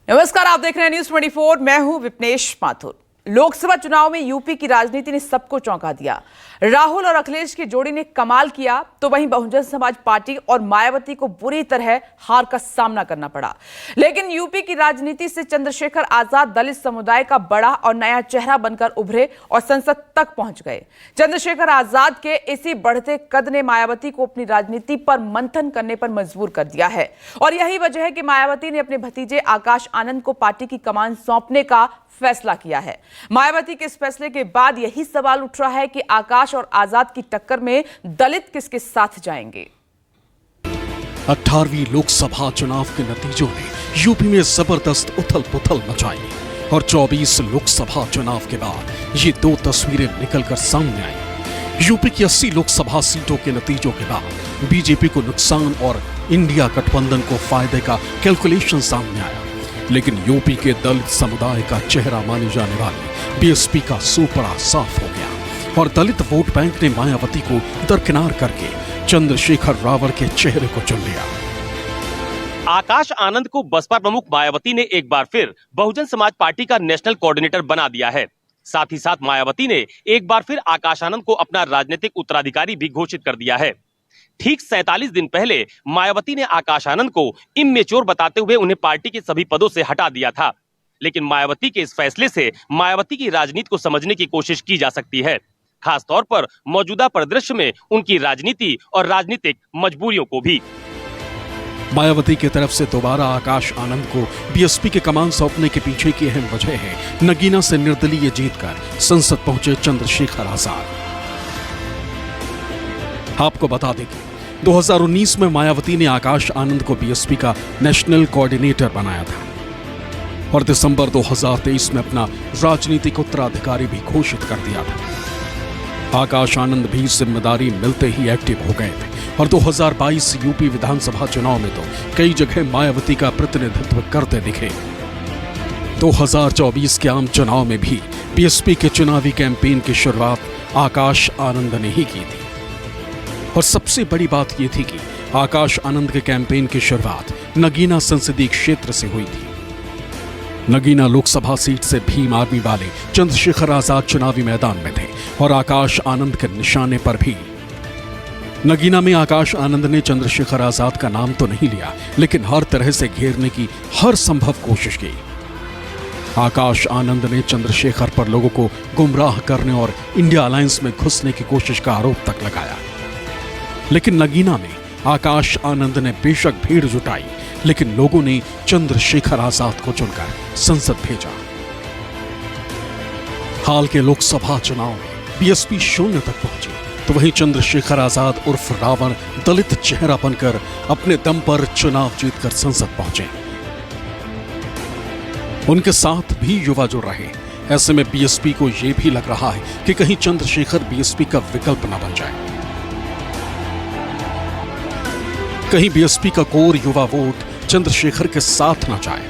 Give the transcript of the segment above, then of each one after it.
नमस्कार, आप देख रहे हैं न्यूज 24। मैं हूं विपनेश माथुर। लोकसभा चुनाव में यूपी की राजनीति ने सबको चौंका दिया। राहुल और अखिलेश की जोड़ी ने कमाल किया, तो वहीं बहुजन समाज पार्टी और मायावती को बुरी तरह हार का सामना करना पड़ा। लेकिन यूपी की राजनीति से चंद्रशेखर आजाद दलित समुदाय का बड़ा और नया चेहरा बनकर उभरे और संसद तक पहुंच गए। चंद्रशेखर आजाद के इसी बढ़ते कद ने मायावती को अपनी राजनीति पर मंथन करने पर मजबूर कर दिया है, और यही वजह है कि मायावती ने अपने भतीजे आकाश आनंद को पार्टी की कमान सौंपने का फैसला किया है। मायावती के इस फैसले के बाद यही सवाल उठ रहा है कि आकाश और आजाद की टक्कर में दलित किसके साथ जाएंगे। 18वीं लोकसभा चुनाव के नतीजों ने यूपी में जबरदस्त उथल-पुथल मचाई और 24 लोकसभा चुनाव के बाद ये दो तस्वीरें निकलकर सामने आई। यूपी की 80 लोकसभा सीटों के नतीजों के बाद बीजेपी को नुकसान और इंडिया गठबंधन को फायदे का कैलकुलेशन सामने आया। लेकिन यूपी के दलित समुदाय का चेहरा माने जाने वाले बीएसपी का सुपड़ा साफ हो गया और दलित वोट बैंक ने मायावती को दरकिनार करके चंद्रशेखर रावल के चेहरे को चुन लिया। आकाश आनंद को बसपा प्रमुख मायावती ने एक बार फिर बहुजन समाज पार्टी का नेशनल कोऑर्डिनेटर बना दिया है। साथ ही साथ मायावती ने एक बार फिर आकाश आनंद को अपना राजनीतिक उत्तराधिकारी भी घोषित कर दिया है। ठीक 47 दिन पहले मायावती ने आकाश आनंद को इमेच्योर बताते हुए उन्हें पार्टी के सभी पदों से हटा दिया था। लेकिन मायावती के इस फैसले से मायावती की राजनीति को समझने की कोशिश की जा सकती है, खास तौर पर मौजूदा परिदृश्य में उनकी राजनीति और राजनीतिक मजबूरियों को भी। मायावती की तरफ से दोबारा आकाश आनंद को बीएसपी के कमान सौंपने के पीछे की अहम वजह है नगीना से निर्दलीय जीतकर संसद पहुंचे चंद्रशेखर आजाद। आपको बता दें कि 2019 में मायावती ने आकाश आनंद को बीएसपी का नेशनल कोऑर्डिनेटर बनाया था और दिसंबर 2023 में अपना राजनीतिक उत्तराधिकारी भी घोषित कर दिया था। आकाश आनंद भी जिम्मेदारी मिलते ही एक्टिव हो गए थे और 2022 यूपी विधानसभा चुनाव में तो कई जगह मायावती का प्रतिनिधित्व करते दिखे। 2024 के आम चुनाव में भी बीएसपी के चुनावी कैंपेन की शुरुआत आकाश आनंद ने ही की थी। और सबसे बड़ी बात यह थी कि आकाश आनंद के कैंपेन की शुरुआत नगीना संसदीय क्षेत्र से हुई थी। नगीना लोकसभा सीट से भीम आर्मी वाले चंद्रशेखर आजाद चुनावी मैदान में थे और आकाश आनंद के निशाने पर भी। नगीना में आकाश आनंद ने चंद्रशेखर आजाद का नाम तो नहीं लिया, लेकिन हर तरह से घेरने की हर संभव कोशिश की। आकाश आनंद ने चंद्रशेखर पर लोगों को गुमराह करने और इंडिया अलायंस में घुसने की कोशिश का आरोप तक लगाया। लेकिन नगीना में आकाश आनंद ने बेशक भीड़ जुटाई, लेकिन लोगों ने चंद्रशेखर आजाद को चुनकर संसद भेजा। हाल के लोकसभा चुनाव में बीएसपी 0 तक पहुंची, तो वहीं चंद्रशेखर आजाद उर्फ रावण दलित चेहरा बनकर अपने दम पर चुनाव जीतकर संसद पहुंचे। उनके साथ भी युवा जुड़ रहे। ऐसे में बीएसपी को यह भी लग रहा है कि कहीं चंद्रशेखर बीएसपी का विकल्प न बन जाए, कहीं बीएसपी का कोर युवा वोट चंद्रशेखर के साथ न जाए।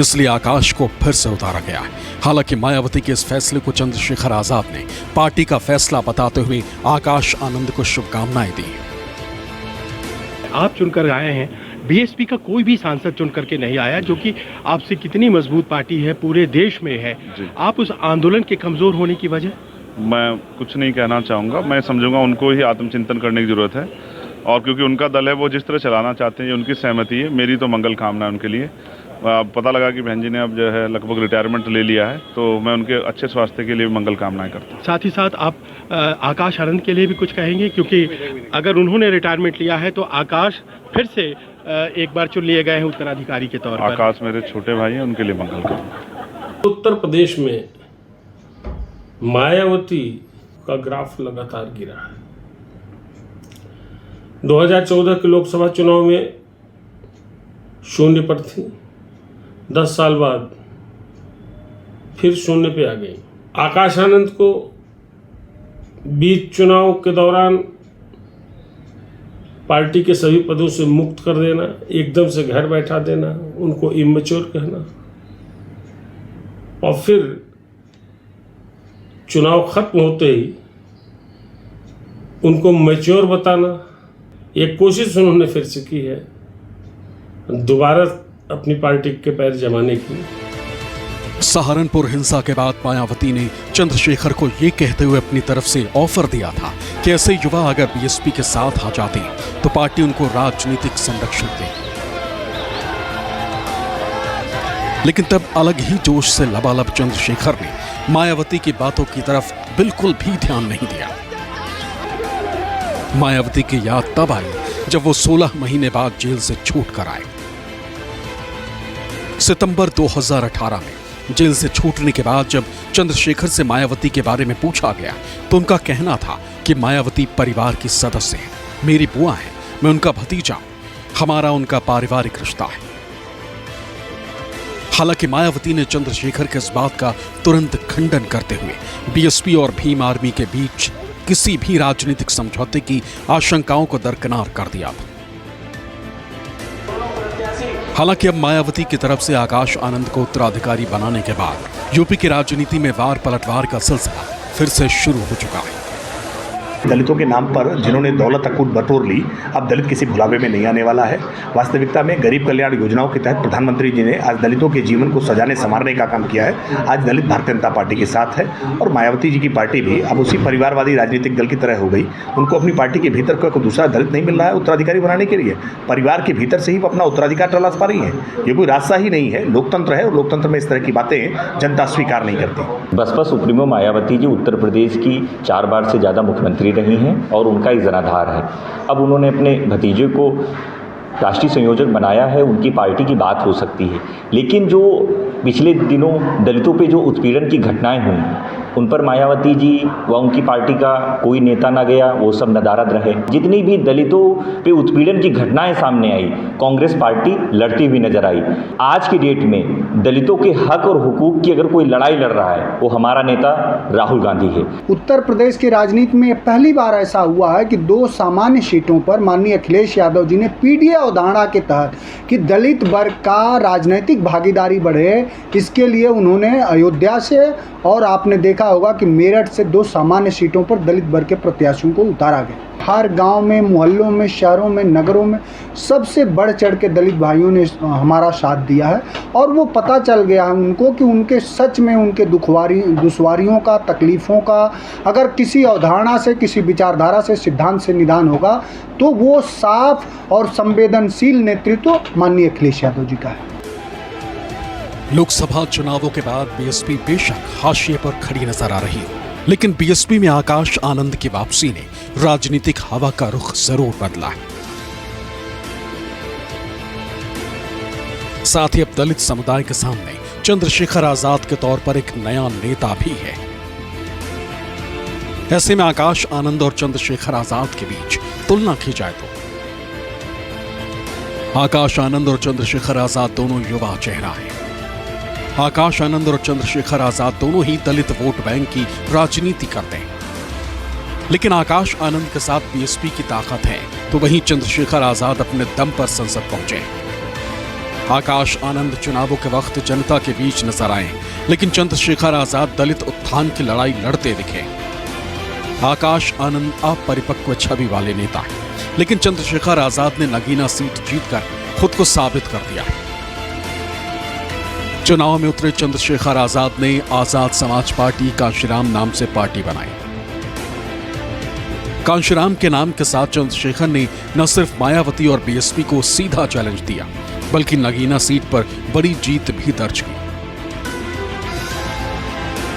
इसलिए आकाश को फिर से उतारा गया है। हालांकि मायावती के इस फैसले को चंद्रशेखर आजाद ने पार्टी का फैसला बताते हुए आकाश आनंद को शुभकामनाएं दी। आप चुनकर आए हैं, बीएसपी का कोई भी सांसद चुन करके नहीं आया, जो कि आपसे कितनी मजबूत पार्टी है, पूरे देश में है। आप उस आंदोलन के कमजोर होने की वजह? मैं कुछ नहीं कहना चाहूँगा। मैं समझूंगा उनको ही आत्मचिंतन करने की जरूरत है, और क्योंकि उनका दल है, वो जिस तरह चलाना चाहते हैं, उनकी सहमति है। मेरी तो मंगल कामना है उनके लिए। पता लगा कि बहन जी ने अब जो है लगभग रिटायरमेंट ले लिया है, तो मैं उनके अच्छे स्वास्थ्य के लिए भी मंगल कामनाएं करता हूँ। साथ ही साथ आप आकाश आनंद के लिए भी कुछ कहेंगे, क्योंकि अगर उन्होंने रिटायरमेंट लिया है तो आकाश फिर से एक बार चुन लिए गए हैं उत्तराधिकारी के तौर पर। आकाश मेरे छोटे भाई हैं, उनके लिए मंगल कामना। उत्तर प्रदेश में मायावती का ग्राफ लगातार गिरा है। 2014 के लोकसभा चुनाव में 0 पर थी, 10 साल बाद फिर 0 पे आ गई। आकाश आनंद को बीच चुनाव के दौरान पार्टी के सभी पदों से मुक्त कर देना, एकदम से घर बैठा देना, उनको इमेच्योर कहना, और फिर चुनाव खत्म होते ही उनको मैच्योर बताना, एक कोशिश उन्होंने फिर से की है। दोबारा अपनी पार्टी के पैर जमाने की। सहारनपुर हिंसा के बाद मायावती ने चंद्रशेखर को ये कहते हुए अपनी तरफ से ऑफर दिया था कि ऐसे युवा अगर बीएसपी के साथ आ जाते तो पार्टी उनको राजनीतिक संरक्षण देगी। लेकिन तब अलग ही जोश से लबालब चंद्रशेखर ने मायावती की बातों की तरफ बिल्कुल भी ध्यान नहीं दिया। मायावती की याद तब आई जब वो 16 महीने बाद जेल से छूट कर आए। सितंबर 2018 में जेल से छूटने के बाद जब चंद्रशेखर से मायावती के बारे में पूछा गया तो उनका कहना था कि मायावती परिवार की सदस्य है, मेरी बुआ है, मैं उनका भतीजा हूं, हमारा उनका पारिवारिक रिश्ता है। हालांकि मायावती ने चंद्रशेखर के इस बात का तुरंत खंडन करते हुए बीएसपी और भीम आर्मी के बीच किसी भी राजनीतिक समझौते की आशंकाओं को दरकिनार कर दिया था। हालांकि अब मायावती की तरफ से आकाश आनंद को उत्तराधिकारी बनाने के बाद यूपी की राजनीति में वार पलटवार का सिलसिला फिर से शुरू हो चुका है। दलितों के नाम पर जिन्होंने दौलत अकूत बटोर ली, अब दलित किसी भुलावे में नहीं आने वाला है। वास्तविकता में गरीब कल्याण योजनाओं के तहत प्रधानमंत्री जी ने आज दलितों के जीवन को सजाने संवारने का काम किया है। आज दलित भारतीय जनता पार्टी के साथ है और मायावती जी की पार्टी भी अब उसी परिवारवादी राजनीतिक दल की तरह हो गई। उनको अपनी पार्टी के भीतर कोई दूसरा दलित नहीं मिल रहा है उत्तराधिकारी बनाने के लिए। परिवार के भीतर से ही वो अपना उत्तराधिकार तलाश पा रही है। ये कोई रास्ता ही नहीं है, लोकतंत्र है और लोकतंत्र में इस तरह की बातें जनता स्वीकार नहीं करती। बसपा सुप्रीमो मायावती जी उत्तर प्रदेश की 4 बार से ज़्यादा मुख्यमंत्री रही हैं और उनका ही जनाधार है। अब उन्होंने अपने भतीजे को राष्ट्रीय संयोजक बनाया है, उनकी पार्टी की बात हो सकती है। लेकिन जो पिछले दिनों दलितों पे जो उत्पीड़न की घटनाएं हुई उन पर मायावती जी व उनकी पार्टी का कोई नेता ना गया, वो सब नदारद रहे। जितनी भी दलितों पे उत्पीड़न की घटनाएं सामने आई, कांग्रेस पार्टी लड़ती हुई नजर आई। आज की डेट में दलितों के हक और हुकूक की अगर कोई लड़ाई लड़ रहा है वो हमारा नेता राहुल गांधी है। उत्तर प्रदेश की राजनीति में पहली बार ऐसा हुआ है कि 2 सामान्य सीटों पर माननीय अखिलेश यादव जी ने पीडीए अवधारणा के तहत कि दलित वर्ग का राजनीतिक भागीदारी बढ़े, इसके लिए उन्होंने अयोध्या से और आपने देखा होगा कि मेरठ से 2 सामान्य सीटों पर दलित वर्ग के प्रत्याशियों को उतारा गया। हर गांव में, मोहल्लों में, शहरों में, नगरों में सबसे बढ़ चढ़ के दलित भाइयों ने हमारा साथ दिया है और वो पता चल गया है उनको कि उनके सच में उनके दुश्वारियों का, तकलीफ़ों का अगर किसी अवधारणा से, किसी विचारधारा से, सिद्धांत से निदान होगा तो वो साफ और संवेदनशील नेतृत्व माननीय अखिलेश यादव जी का है। लोकसभा चुनावों के बाद बीएसपी बेशक हाशिए पर खड़ी नजर आ रही हो, लेकिन बीएसपी में आकाश आनंद की वापसी ने राजनीतिक हवा का रुख जरूर बदला है। साथ ही अब दलित समुदाय के सामने चंद्रशेखर आजाद के तौर पर एक नया नेता भी है। ऐसे में आकाश आनंद और चंद्रशेखर आजाद के बीच तुलना की जाए तो आकाश आनंद और चंद्रशेखर आजाद दोनों युवा चेहरा हैं। आकाश आनंद और चंद्रशेखर आजाद दोनों ही दलित वोट बैंक की राजनीति करते हैं, लेकिन आकाश आनंद के साथ बीएसपी की ताकत है तो वहीं चंद्रशेखर आजाद अपने दम पर संसद पहुंचे। आकाश आनंद चुनावों के वक्त जनता के बीच नजर आए, लेकिन चंद्रशेखर आजाद दलित उत्थान की लड़ाई लड़ते दिखे। आकाश आनंद अपरिपक्व छवि वाले नेता हैं, लेकिन चंद्रशेखर आजाद ने नगीना सीट जीतकर खुद को साबित कर दिया है। चुनाव में उतरे चंद्रशेखर आजाद ने आजाद समाज पार्टी कांशीराम नाम से पार्टी बनाई। कांशीराम के नाम के साथ चंद्रशेखर ने न सिर्फ मायावती और बीएसपी को सीधा चैलेंज दिया, बल्कि नगीना सीट पर बड़ी जीत भी दर्ज की।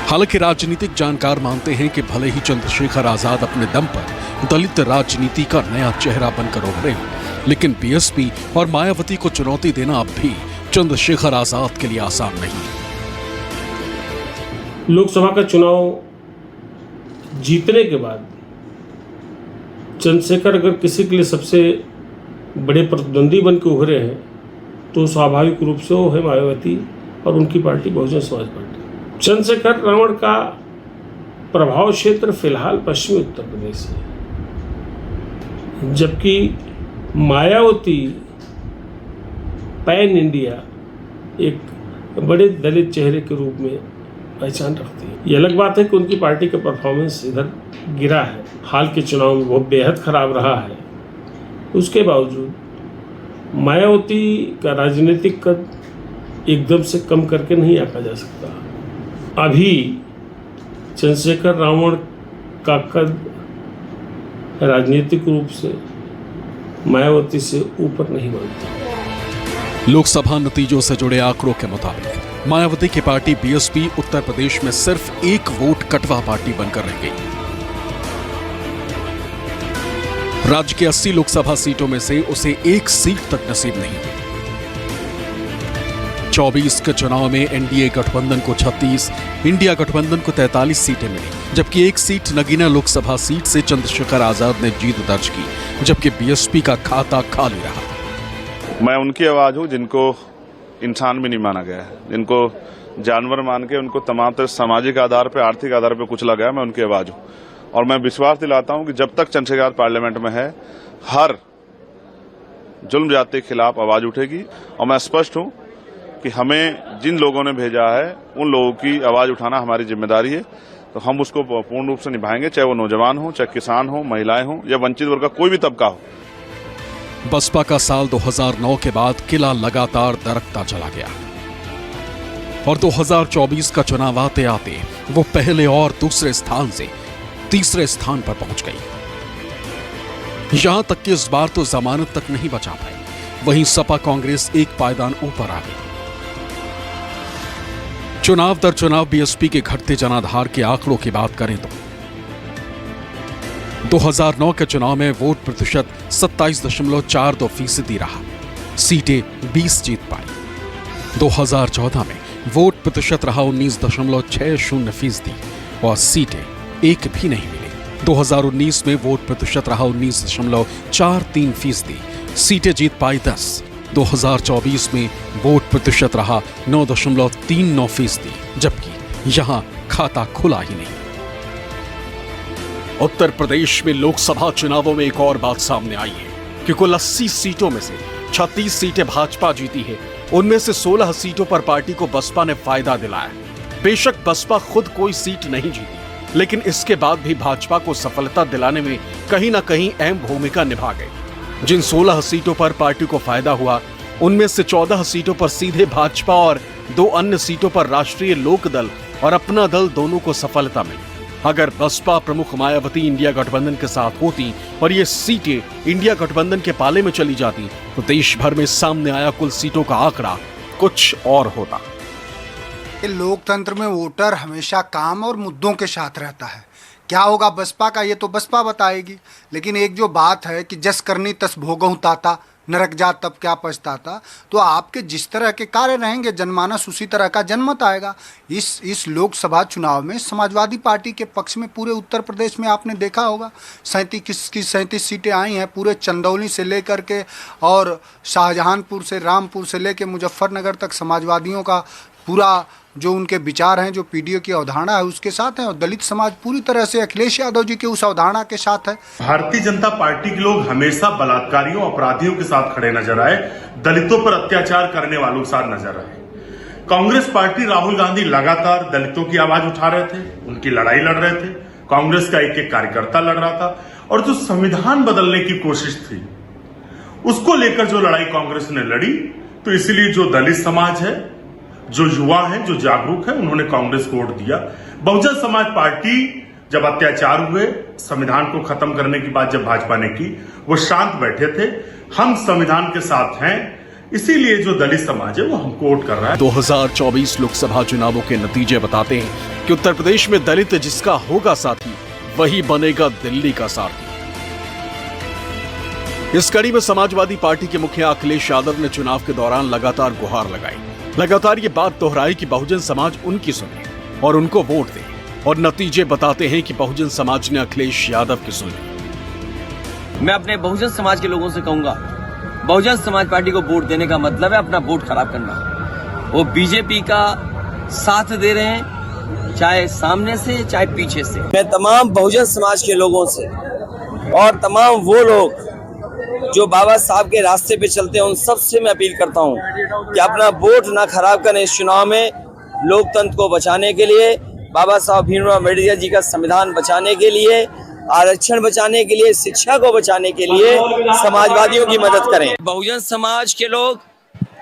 हालांकि राजनीतिक जानकार मानते हैं कि भले ही चंद्रशेखर आजाद अपने दम पर दलित राजनीति का नया चेहरा बनकर उभरे हों, लेकिन बीएसपी और मायावती को चुनौती देना अब भी चंद्रशेखर आजाद के लिए आसान नहीं है। लोकसभा का चुनाव जीतने के बाद चंद्रशेखर अगर किसी के लिए सबसे बड़े प्रतिद्वंदी बन के उभरे हैं तो स्वाभाविक रूप से वो है मायावती और उनकी पार्टी बहुजन समाज पार्टी। चंद्रशेखर रावण का प्रभाव क्षेत्र फिलहाल पश्चिमी उत्तर प्रदेश है, जबकि मायावती पैन इंडिया एक बड़े दलित चेहरे के रूप में पहचान रखती है। ये अलग बात है कि उनकी पार्टी का परफॉर्मेंस इधर गिरा है, हाल के चुनाव में वो बेहद खराब रहा है। उसके बावजूद मायावती का राजनीतिक कद एकदम से कम करके नहीं आंका जा सकता। अभी चंद्रशेखर रावण का कद राजनीतिक रूप से मायावती से ऊपर नहीं मानता। लोकसभा नतीजों से जुड़े आंकड़ों के मुताबिक मायावती की पार्टी बीएसपी उत्तर प्रदेश में सिर्फ 1 वोट कटवा पार्टी बनकर रह गई। राज्य के 80 लोकसभा सीटों में से उसे 1 सीट तक नसीब नहीं हुई। 24 के चुनाव में एनडीए गठबंधन को 36, इंडिया गठबंधन को 43 सीटें मिली, जबकि 1 सीट नगीना लोकसभा सीट से चंद्रशेखर आजाद ने जीत दर्ज की, जबकि बीएसपी का खाता खाली रहा। मैं उनकी आवाज़ हूँ जिनको इंसान भी नहीं माना गया है, जिनको जानवर मान के उनको तमाम तरह सामाजिक आधार पर, आर्थिक आधार पर कुचला गया। मैं उनकी आवाज़ हूँ और मैं विश्वास दिलाता हूँ कि जब तक चंद्रशेखर पार्लियामेंट में है, हर जुल्म जाति के खिलाफ आवाज़ उठेगी। और मैं स्पष्ट हूँ कि हमें जिन लोगों ने भेजा है उन लोगों की आवाज़ उठाना हमारी जिम्मेदारी है, तो हम उसको पूर्ण रूप से निभाएंगे, चाहे वो नौजवान हो, चाहे किसान हो, महिलाएं हो या वंचित वर्ग का कोई भी तबका हो। बसपा का साल 2009 के बाद किला लगातार दरकता चला गया और 2024 का चुनाव आते आते वो पहले और दूसरे स्थान से तीसरे स्थान पर पहुंच गई। यहां तक कि इस बार तो जमानत तक नहीं बचा पाई। वहीं सपा कांग्रेस एक पायदान ऊपर आ गई। चुनाव दर चुनाव बीएसपी के घटते जनाधार के आंकड़ों की बात करें तो 2009 के चुनाव में वोट प्रतिशत 27.42% रहा, सीटें 20 जीत पाई। 2014 में वोट प्रतिशत रहा 19.60% और सीटें एक भी नहीं मिली। 2019 में वोट प्रतिशत रहा 19.43%, सीटें जीत पाई 10। 2024 में वोट प्रतिशत रहा 9.39%, जबकि यहां खाता खुला ही नहीं। उत्तर प्रदेश में लोकसभा चुनावों में एक और बात सामने आई है कि कुल 80 सीटों में से 36 सीटें भाजपा जीती है। उनमें से 16 सीटों पर पार्टी को बसपा ने फायदा दिलाया। बेशक बसपा खुद कोई सीट नहीं जीती, लेकिन इसके बाद भी भाजपा को सफलता दिलाने में कहीं ना कहीं अहम भूमिका निभा गई। जिन 16 सीटों पर पार्टी को फायदा हुआ, उनमें से 14 सीटों पर सीधे भाजपा और 2 अन्य सीटों पर राष्ट्रीय लोकदल और अपना दल दोनों को सफलता मिली। अगर बसपा प्रमुख मायावती इंडिया गठबंधन के साथ होती और ये सीटें इंडिया गठबंधन के पाले में चली जाती, तो देश भर में सामने आया कुल सीटों का आंकड़ा कुछ और होता। लोकतंत्र में वोटर हमेशा काम और मुद्दों के साथ रहता है। क्या होगा बसपा का, ये तो बसपा बताएगी। लेकिन एक जो बात है कि जस करनी तस भोगहु ताता, नरक जात तब क्या पछताता, तो आपके जिस तरह के कार्य रहेंगे जनमानस उसी तरह का जनमत आएगा। इस लोकसभा चुनाव में समाजवादी पार्टी के पक्ष में पूरे उत्तर प्रदेश में आपने देखा होगा 37 सीटें आई हैं। पूरे चंदौली से लेकर के और शाहजहांपुर से, रामपुर से लेकर मुजफ्फरनगर तक समाजवादियों का पूरा जो उनके विचार हैं, जो पीडीओ की अवधारणा है उसके साथ है। और दलित समाज पूरी तरह से अखिलेश यादव जी के उस अवधारणा के साथ है। भारतीय जनता पार्टी के लोग हमेशा बलात्कारियों, अपराधियों के साथ खड़े नजर आए, दलितों पर अत्याचार करने वालों के साथ नजर आए। कांग्रेस पार्टी, राहुल गांधी लगातार दलितों की आवाज उठा रहे थे, उनकी लड़ाई लड़ रहे थे। कांग्रेस का एक एक कार्यकर्ता लड़ रहा था और जो संविधान बदलने की कोशिश थी उसको लेकर जो लड़ाई कांग्रेस ने लड़ी, तो इसलिए जो दलित समाज है, जो युवा हैं, जो जागरूक हैं, उन्होंने कांग्रेस को वोट दिया। बहुजन समाज पार्टी जब अत्याचार हुए, संविधान को खत्म करने की बात जब भाजपा ने की, वो शांत बैठे थे। हम संविधान के साथ हैं, इसीलिए जो दलित समाज है वो हमको वोट कर रहा है। 2024 लोकसभा चुनावों के नतीजे बताते हैं कि उत्तर प्रदेश में दलित जिसका होगा साथी, वही बनेगा दिल्ली का साथी। इस कड़ी में समाजवादी पार्टी के मुखिया अखिलेश यादव ने चुनाव के दौरान लगातार गुहार लगाई, लगातार ये बात दोहराई कि बहुजन समाज उनकी सुने और उनको वोट दे। और नतीजे बताते हैं कि बहुजन समाज ने अखिलेश यादव की सुनी। मैं अपने बहुजन समाज के लोगों से कहूंगा, बहुजन समाज पार्टी को वोट देने का मतलब है अपना वोट खराब करना। वो बीजेपी का साथ दे रहे हैं, चाहे सामने से चाहे पीछे से। मैं तमाम बहुजन समाज के लोगों से और तमाम वो लोग जो बाबा साहब के रास्ते पे चलते हैं, उन सब से मैं अपील करता हूं कि अपना वोट ना खराब करें। इस चुनाव में लोकतंत्र को बचाने के लिए, बाबा साहब भीमराव अम्बेडकर जी का संविधान बचाने के लिए आरक्षण बचाने के लिए, शिक्षा को बचाने के लिए समाजवादियों की मदद करें। बहुजन समाज के लोग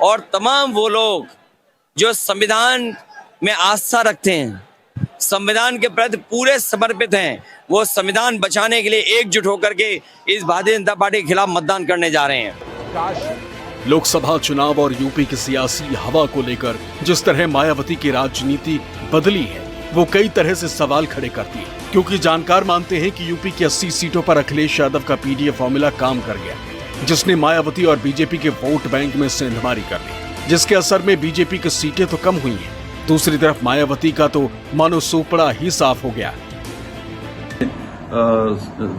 और तमाम वो लोग जो संविधान में आस्था रखते हैं, संविधान के प्रति पूरे समर्पित हैं, वो संविधान बचाने के लिए एकजुट होकर के इस भारतीय जनता पार्टी के खिलाफ मतदान करने जा रहे हैं। लोकसभा चुनाव और यूपी की सियासी हवा को लेकर जिस तरह मायावती की राजनीति बदली है, वो कई तरह से सवाल खड़े करती है, क्योंकि जानकार मानते हैं कि यूपी की 80 सीटों पर अखिलेश यादव का पीडीए फॉर्मूला काम कर गया, जिसने मायावती और बीजेपी के वोट बैंक में सेंधमारी कर दी, जिसके असर में बीजेपी की सीटें तो कम हुई हैं, दूसरी तरफ मायावती का तो मानो सोपड़ा ही साफ हो गया।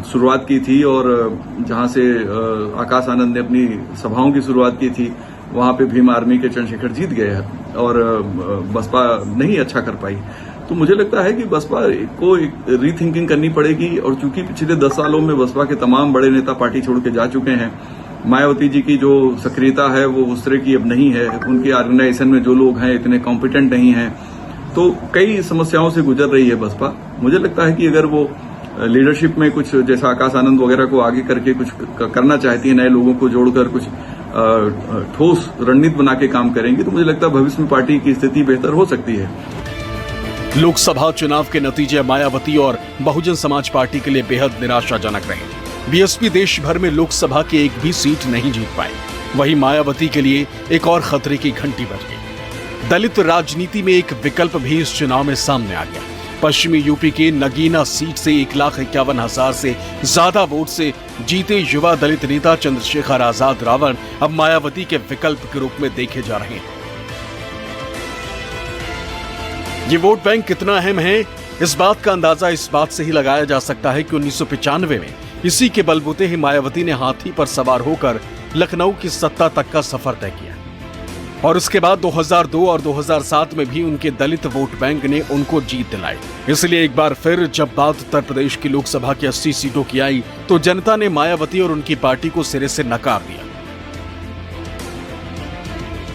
शुरुआत की थी और जहां से आकाश आनंद ने अपनी सभाओं की शुरुआत की थी, वहां पे भीम आर्मी के चंद्रशेखर जीत गए और बसपा नहीं अच्छा कर पाई। तो मुझे लगता है कि बसपा को एक रीथिंकिंग करनी पड़ेगी, और चूंकि पिछले 10 सालों में बसपा के तमाम बड़े नेता पार्टी छोड़ के जा चुके हैं, मायावती जी की जो सक्रियता है वो उस तरह की अब नहीं है, उनकी ऑर्गेनाइजेशन में जो लोग हैं इतने कॉम्पिटेंट नहीं हैं, तो कई समस्याओं से गुजर रही है बसपा। मुझे लगता है कि अगर वो लीडरशिप में कुछ जैसा आकाश आनंद वगैरह को आगे करके कुछ करना चाहती है, नए लोगों को जोड़कर कुछ ठोस रणनीति बना के काम करेंगे, तो मुझे लगता है भविष्य में पार्टी की स्थिति बेहतर हो सकती है। लोकसभा चुनाव के नतीजे मायावती और बहुजन समाज पार्टी के लिए बेहद निराशाजनक रहे। बीएसपी देश भर में लोकसभा की एक भी सीट नहीं जीत पाई। वहीं मायावती के लिए एक और खतरे की घंटी बज गई। दलित राजनीति में एक विकल्प भी इस चुनाव में सामने आ गया। पश्चिमी यूपी के नगीना सीट से 1,51,000 से ज्यादा वोट से जीते युवा दलित नेता चंद्रशेखर आजाद रावण अब मायावती के विकल्प के रूप में देखे जा रहे हैं। ये वोट बैंक कितना अहम है, इस बात का अंदाजा इस बात से ही लगाया जा सकता है कि 1995 में इसी के बलबूते ही मायावती ने हाथी पर सवार होकर लखनऊ की सत्ता तक का सफर तय किया, और उसके बाद 2002 और 2007 में भी उनके दलित वोट बैंक ने उनको जीत दिलाई। इसलिए एक बार फिर जब बात उत्तर प्रदेश की लोकसभा की 80 सीटों की आई, तो जनता ने मायावती और उनकी पार्टी को सिरे से नकार दिया।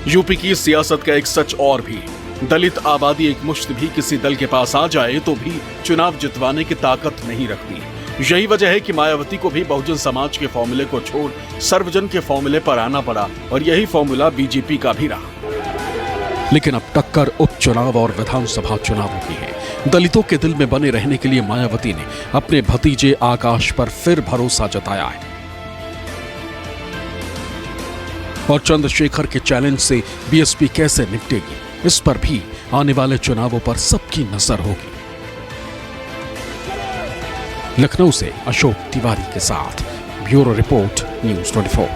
यूपी की सियासत का एक सच और भी, दलित आबादी एक मुश्त भी किसी दल के पास आ जाए तो भी चुनाव जितवाने की ताकत नहीं रखती। यही वजह है कि मायावती को भी बहुजन समाज के फॉर्मूले को छोड़ सर्वजन के फॉर्मूले पर आना पड़ा, और यही फॉर्मूला बीजेपी का भी रहा। लेकिन अब टक्कर उपचुनाव और विधानसभा चुनावों की है। दलितों के दिल में बने रहने के लिए मायावती ने अपने भतीजे आकाश पर फिर भरोसा जताया है, और चंद्रशेखर के चैलेंज से बीएसपी कैसे निपटेगी, इस पर भी आने वाले चुनावों पर सबकी नजर होगी। लखनऊ से अशोक तिवारी के साथ ब्यूरो रिपोर्ट, न्यूज़ 24।